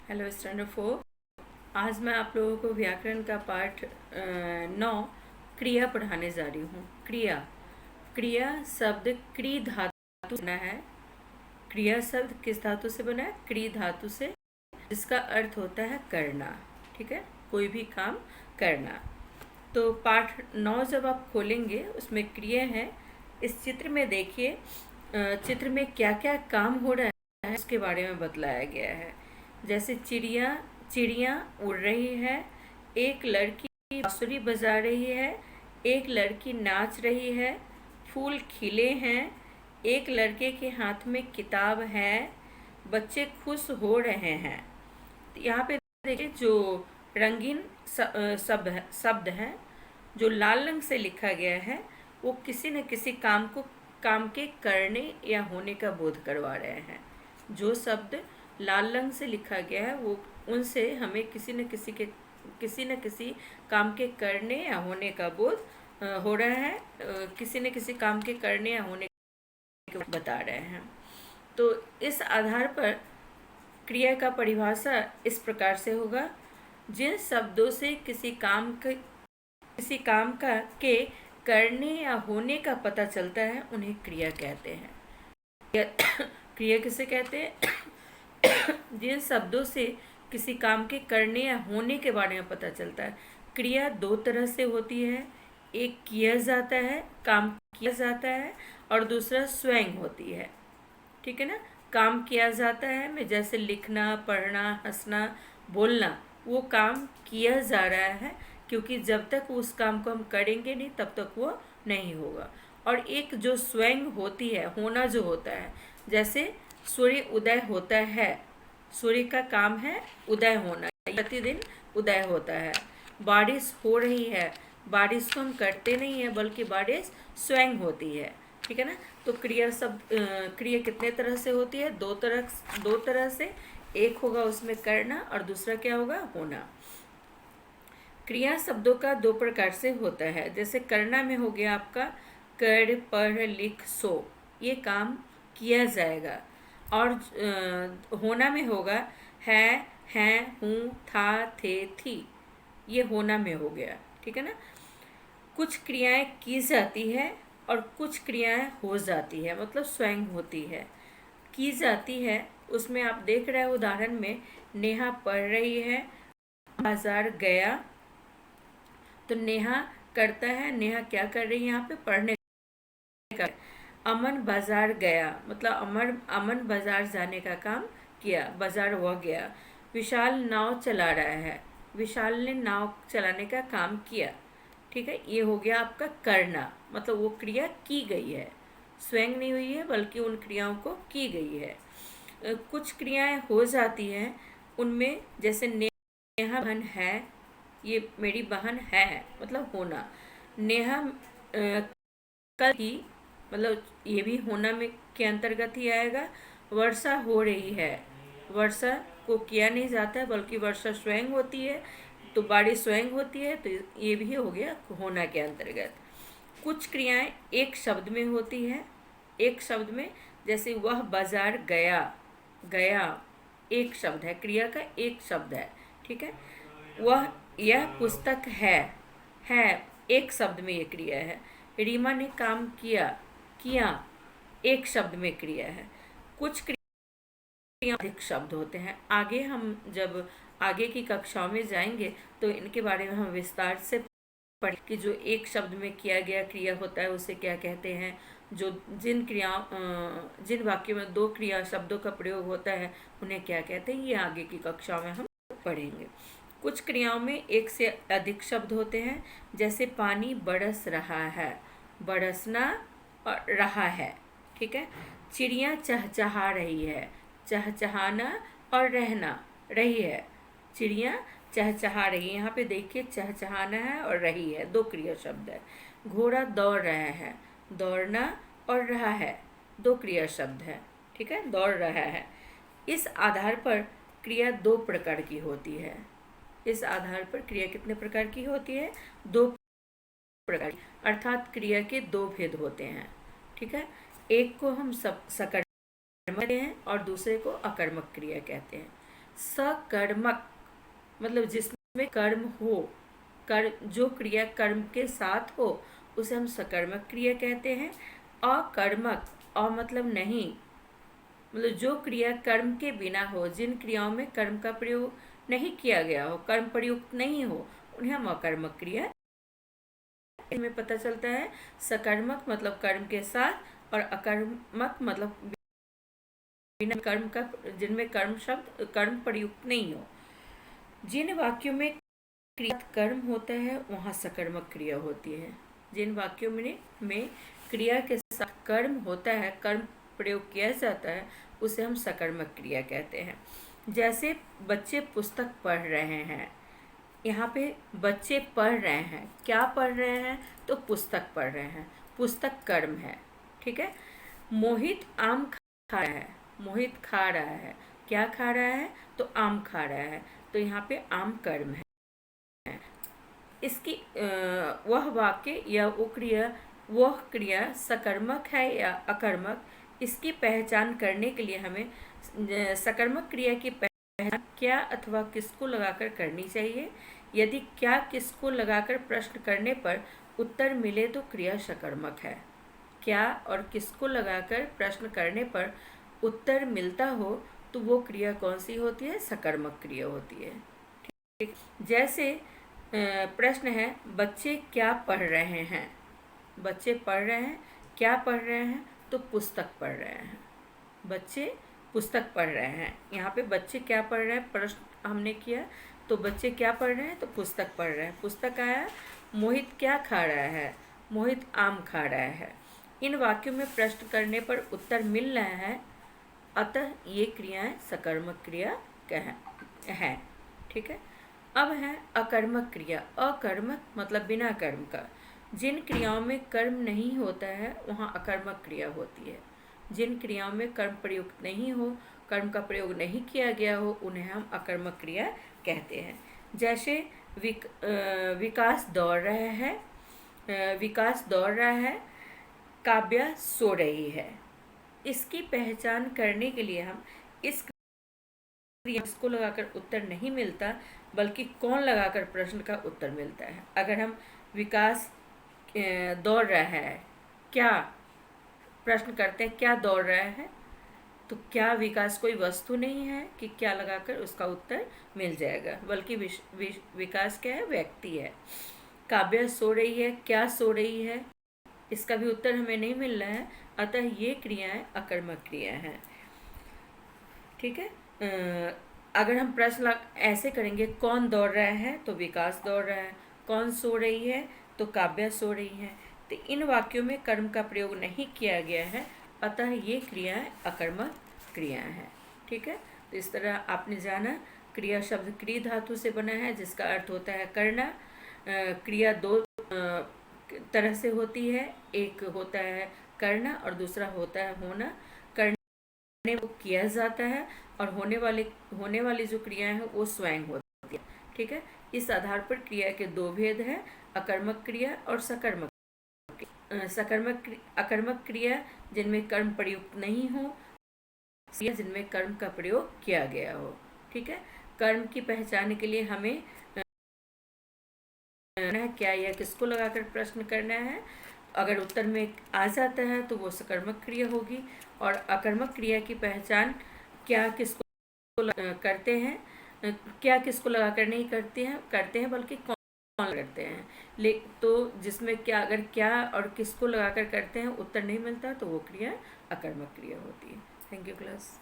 Hello standard 4। आज मैं आप लोगों को व्याकरण का पाठ 9 क्रिया पढ़ाने जा रही हूँ। क्रिया क्रिया शब्द क्री धातु से बना है। क्रिया शब्द किस धातु से बना है? क्री धातु से, जिसका अर्थ होता है करना। ठीक है, कोई भी काम करना। तो पाठ 9 जब आप खोलेंगे उसमें क्रिया है। इस चित्र में देखिए, चित्र में क्या क्या काम हो रहा है उसके बारे में बतलाया गया है। जैसे चिड़िया चिड़िया उड़ रही है, एक लड़की बांसुरी बजा रही है, एक लड़की नाच रही है, फूल खिले हैं, एक लड़के के हाथ में किताब है, बच्चे खुश हो रहे हैं। यहाँ पे देखिए, जो रंगीन शब्द हैं, जो लाल रंग से लिखा गया है, वो किसी न किसी काम के करने या होने का बोध करवा रहे हैं। जो शब्द लाल रंग से लिखा गया है वो उनसे हमें किसी न किसी काम के करने या होने का बोध हो रहा है। किसी न किसी काम के करने या होने का बता रहे हैं। तो इस आधार पर क्रिया का परिभाषा इस प्रकार से होगा: जिन शब्दों से किसी काम का के करने या होने का पता चलता है उन्हें क्रिया कहते हैं। क्रिया किसे कहते हैं? जिन शब्दों से किसी काम के करने या होने के बारे में पता चलता है। क्रिया दो तरह से होती है, एक किया जाता है, काम किया जाता है, और दूसरा स्वयं होती है। ठीक है ना? काम किया जाता है में जैसे लिखना, पढ़ना, हंसना, बोलना, वो काम किया जा रहा है, क्योंकि जब तक उस काम को हम करेंगे नहीं तब तक वो नहीं होगा। और एक जो स्वयं होती है, होना जो होता है, जैसे सूर्य उदय होता है, सूर्य का काम है उदय होना, प्रतिदिन उदय होता है। बारिश हो रही है, बारिश को हम करते नहीं है बल्कि बारिश स्वयं होती है। ठीक है ना? तो क्रिया कितने तरह से होती है? दो तरह से। एक होगा उसमें करना और दूसरा क्या होगा? होना। क्रिया शब्दों का दो प्रकार से होता है। जैसे करना में हो गया आपका कर, पढ़, लिख, सो, ये काम किया जाएगा। और होना में होगा है, हैं, हूँ, था, थे, थी, ये होना में हो गया। ठीक है ना? कुछ क्रियाएं की जाती है और कुछ क्रियाएं हो जाती है, मतलब स्वयं होती है। की जाती है उसमें आप देख रहे हैं उदाहरण में, नेहा पढ़ रही है, बाजार गया। तो नेहा करता है, नेहा क्या कर रही है यहाँ पे? पढ़ने का। अमन बाजार गया, मतलब अमन बाजार जाने का काम किया, बाजार वह गया। विशाल नाव चला रहा है, विशाल ने नाव चलाने का काम किया। ठीक है, ये हो गया आपका करना, मतलब वो क्रिया की गई है, स्वयं नहीं हुई है बल्कि उन क्रियाओं को की गई है। कुछ क्रियाएं हो जाती हैं, उनमें जैसे नेहा बहन है, ये मेरी बहन है, मतलब होना। नेहा कल ही, मतलब ये भी होना में के अंतर्गत ही आएगा। वर्षा हो रही है, वर्षा को किया नहीं जाता है बल्कि वर्षा स्वयं होती है, तो बारिश स्वयं होती है, तो ये भी हो गया होना के अंतर्गत। कुछ क्रियाएं एक शब्द में होती है, एक शब्द में, जैसे वह बाजार गया, गया एक शब्द है, क्रिया का एक शब्द है। ठीक है? यह पुस्तक है एक शब्द में ये क्रिया है। रीमा ने काम किया, किया एक शब्द में क्रिया है। कुछ क्रिया अधिक शब्द होते हैं। आगे हम जब आगे की कक्षाओं में जाएंगे तो इनके बारे में हम विस्तार से पढ़ कि जो एक शब्द में किया गया क्रिया होता है उसे क्या कहते हैं, जो जिन वाक्यों में दो क्रिया शब्दों का प्रयोग होता है उन्हें क्या कहते हैं, ये आगे की कक्षाओं में हम पढ़ेंगे। कुछ क्रियाओं में एक से अधिक शब्द होते हैं, जैसे पानी बरस रहा है, बरसना और रहा है। ठीक है? चिड़िया चहचहा रही है, चहचहाना और रहना, रही है। चिड़िया चहचहा रही है, यहाँ पे देखिए चहचहाना है और रही है, दो क्रिया शब्द है। घोड़ा दौड़ रहा है, दौड़ना और रहा है, दो क्रिया शब्द है। ठीक है? दौड़ रहा है। इस आधार पर क्रिया दो प्रकार की होती है। इस आधार पर क्रिया कितने प्रकार की होती है? दो प्रकार की, अर्थात क्रिया के दो भेद होते हैं। ठीक है? एक को हम सकर्मक कहते हैं और दूसरे को अकर्मक क्रिया कहते हैं। सकर्मक मतलब जिसमें कर्म हो, जो क्रिया कर्म के साथ हो उसे हम सकर्मक क्रिया कहते हैं। अकर्मक, मतलब नहीं, मतलब जो क्रिया कर्म के बिना हो, जिन क्रियाओं में कर्म का प्रयोग नहीं किया गया हो, कर्म प्रयुक्त नहीं हो, उन्हें हम अकर्मक क्रिया में पता चलता है। सकर्मक मतलब कर्म के साथ, और अकर्मक मतलब बिना कर्म का, जिनमें कर्म प्रयुक्त नहीं हो। जिन वाक्यों में क्रिया कर्म होता है वहाँ सकर्मक क्रिया होती है। जिन वाक्यों में क्रिया के साथ कर्म होता है, कर्म प्रयोग किया जाता है, उसे हम सकर्मक क्रिया कहते हैं। जैसे बच्चे पुस्तक पढ़ रहे हैं, यहाँ पे बच्चे पढ़ रहे हैं, क्या पढ़ रहे हैं, तो पुस्तक पढ़ रहे हैं, पुस्तक कर्म है। ठीक है। मोहित आम खा रहा है, मोहित खा रहा है, क्या खा रहा है, तो आम खा रहा है, तो यहाँ पे आम कर्म है। इसकी वह वाक्य या वह क्रिया सकर्मक है या अकर्मक, इसकी पहचान करने के लिए हमें सकर्मक क्रिया की पहचान क्या अथवा किसको लगाकर करनी चाहिए। यदि क्या किसको लगाकर प्रश्न करने पर उत्तर मिले तो क्रिया सकर्मक है। क्या और किसको लगाकर प्रश्न करने पर उत्तर मिलता हो तो वो क्रिया कौन सी होती है, सकर्मक क्रिया होती है। ठीक। जैसे प्रश्न है, बच्चे क्या पढ़ रहे हैं, बच्चे पढ़ रहे हैं, क्या पढ़ रहे हैं, तो पुस्तक पढ़ रहे हैं, बच्चे पुस्तक पढ़ रहे हैं। यहाँ पे बच्चे क्या पढ़ रहे हैं प्रश्न हमने किया, तो बच्चे क्या पढ़ रहे हैं, तो पुस्तक पढ़ रहे हैं, पुस्तक आया। मोहित क्या खा रहा है, मोहित आम खा रहा है। इन वाक्यों में प्रश्न करने पर उत्तर मिल रहा है, अतः ये क्रियाएं सकर्मक क्रिया है। ठीक है। अब है अकर्मक क्रिया। अकर्मक मतलब बिना कर्म का। जिन क्रियाओं में कर्म नहीं होता है वहाँ अकर्मक क्रिया होती है। जिन क्रियाओं में कर्म प्रयुक्त नहीं हो, कर्म का प्रयोग नहीं किया गया हो, उन्हें हम अकर्मक क्रिया कहते हैं। जैसे विकास दौड़ रहा है, विकास दौड़ रहा है, काव्या सो रही है। इसकी पहचान करने के लिए हम इस इसको लगाकर उत्तर नहीं मिलता, बल्कि कौन लगाकर प्रश्न का उत्तर मिलता है। अगर हम विकास दौड़ रहा है, क्या प्रश्न करते हैं, क्या दौड़ रहा है, तो क्या विकास कोई वस्तु नहीं है कि क्या लगाकर उसका उत्तर मिल जाएगा, बल्कि विकास क्या है, व्यक्ति है। काव्या सो रही है, क्या सो रही है, इसका भी उत्तर हमें नहीं मिल रहा है, अतः ये क्रियाएं अकर्मक क्रिया हैं। ठीक है। अगर हम प्रश्न ऐसे करेंगे, कौन दौड़ रहा है, तो विकास दौड़ रहा है, कौन सो रही है, तो काव्या सो रही है। तो इन वाक्यों में कर्म का प्रयोग नहीं किया गया है, अतः ये क्रियाएं अकर्मक क्रियाएं हैं। ठीक है। तो इस तरह आपने जाना, क्रिया शब्द क्री धातु से बना है, जिसका अर्थ होता है करना। क्रिया दो तरह से होती है, एक होता है करना और दूसरा होता है होना। करने को किया जाता है और होने वाली जो क्रियाएं हैं वो स्वयं होती है। ठीक है। इस आधार पर क्रिया के दो भेद हैं, अकर्मक क्रिया और सकर्मक। अकर्मक क्रिया जिनमें कर्म प्रयुक्त नहीं हो, जिनमें कर्म का प्रयोग किया गया हो। ठीक है। कर्म की पहचान के लिए हमें क्या या किसको लगाकर प्रश्न करना है। अगर उत्तर में आ जाता है तो वो सकर्मक क्रिया होगी, और अकर्मक क्रिया की पहचान क्या किसको करते हैं, क्या किसको लगाकर नहीं करते हैं बल्कि कौन करते हैं। तो जिसमें क्या, अगर क्या और किसको लगाकर करते हैं उत्तर नहीं मिलता, तो वो क्रिया अकर्मक क्रिया होती है। Thank you class.